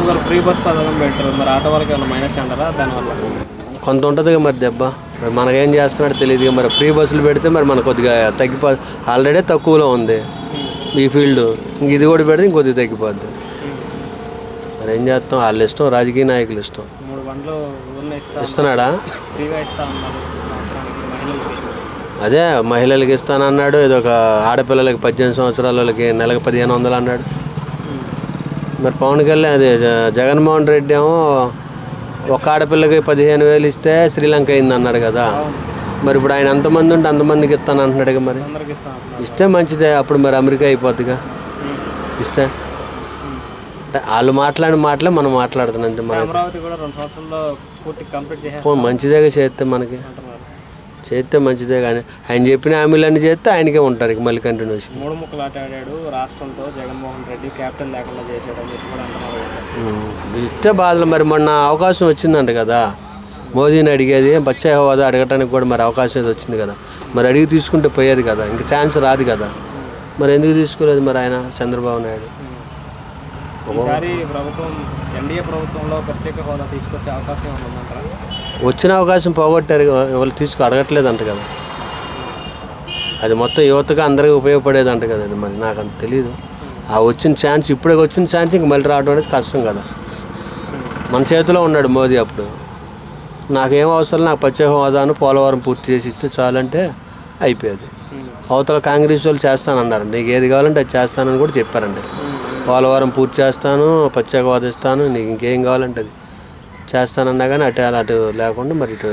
గారు free bus పథకం పెట్టారు, మరి ఆటో వాళ్ళకి ఏమైనా మైనస్ అంటారా దానివల్ల? కొంత ఉంటుంది మరి దెబ్బ. మరి మనకేం చేస్తున్నాడో తెలియదు. మరి ఫ్రీ బస్సులు పెడితే మరి మనకు కొద్దిగా ఆల్రెడీ తక్కువలో ఉంది ఈ ఫీల్డ్. ఇంక ఇది కూడా పెడితే ఇంకొద్దిగా తగ్గిపోద్ది. మరి ఏం చేస్తాం, వాళ్ళ ఇష్టం, రాజకీయ నాయకులు ఇష్టం. 3 బండ్లు ఇస్తున్నాడా? ఫ్రీగా ఇస్తా ఉన్నారు సంవత్సరానికి మహిళలకి. అదే మహిళలకి ఇస్తానన్నాడు. ఇది ఒక ఆడపిల్లలకి 18 సంవత్సరాల వాళ్ళకి నెలకు 1500 అన్నాడు. మరి పవన్ కళ్యాణ్ అదే జగన్మోహన్ రెడ్డి ఏమో ఒక ఆడపిల్లకి 15,000 ఇస్తే శ్రీలంక అయింది అన్నాడు కదా. మరి ఇప్పుడు ఆయన ఎంతమంది ఉంటే అంతమందికి ఇస్తాను అంటున్నాడు. మరి ఇస్తే మంచిదే, అప్పుడు మరి అమెరికా అయిపోద్దిగా ఇస్తే. వాళ్ళు మాట్లాడిన మాటలే మనం మాట్లాడుతున్నాం అంతే. మన మంచిదేగా చేస్తే మనకి చేస్తే మంచిదే. కానీ ఆయన చెప్పిన హామీలన్నీ చేస్తే ఆయనకే ఉంటారు ఇక మళ్ళీ కంటిన్యూషన్. 3 ముక్కలు ఆట ఆడాడు రాష్ట్రంతో జగన్మోహన్ రెడ్డి, క్యాపిటల్ లేకుండా చేసాడు అని చెప్పి కూడా అంటున్నారు. ఇస్తే బాధలు. మరి మొన్న అవకాశం వచ్చిందంట కదా మోదీని అడిగేది, బచ్చా హోదా అడగటానికి కూడా మరి అవకాశం ఏది వచ్చింది కదా. మరి అడిగి తీసుకుంటే పోయేది కదా, ఇంకా ఛాన్స్ రాదు కదా. మరి ఎందుకు తీసుకోలేదు మరి ఆయన చంద్రబాబు నాయుడు? ఈసారి ప్రభుత్వం ఎన్డీఏ ప్రభుత్వంలో ప్రత్యేక హోదా తీసుకొచ్చే అవకాశం ఉందంటారా? వచ్చిన అవకాశం పోగొట్టారు, వాళ్ళు అడగట్లేదంట కదా. అది మొత్తం యువతగా అందరికీ ఉపయోగపడేదంట కదా. అది మరి నాకు అంత తెలియదు. ఆ వచ్చిన ఛాన్స్, ఇప్పుడే వచ్చిన ఛాన్స్ ఇంక మళ్ళీ రావడం అనేది కష్టం కదా. మన చేతిలో ఉన్నాడు మోదీ. అప్పుడు నాకేం అవసరం, నాకు ప్రత్యేక హోదాను పోలవరం పూర్తి చేసి ఇస్తే చాలంటే అయిపోయేది. అవతల కాంగ్రెస్ వాళ్ళు చేస్తానన్నారండి, నీకు ఏది కావాలంటే అది చేస్తానని కూడా చెప్పారండి. పోలవరం పూర్తి చేస్తాను, ప్రత్యేక హోదా ఇస్తాను, నీకు ఇంకేం కావాలంటే అది చేస్తానన్నా కానీ అటు లేకుండా మరి ఇటు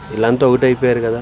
వీళ్ళంతా ఒకటి అయిపోయారు కదా.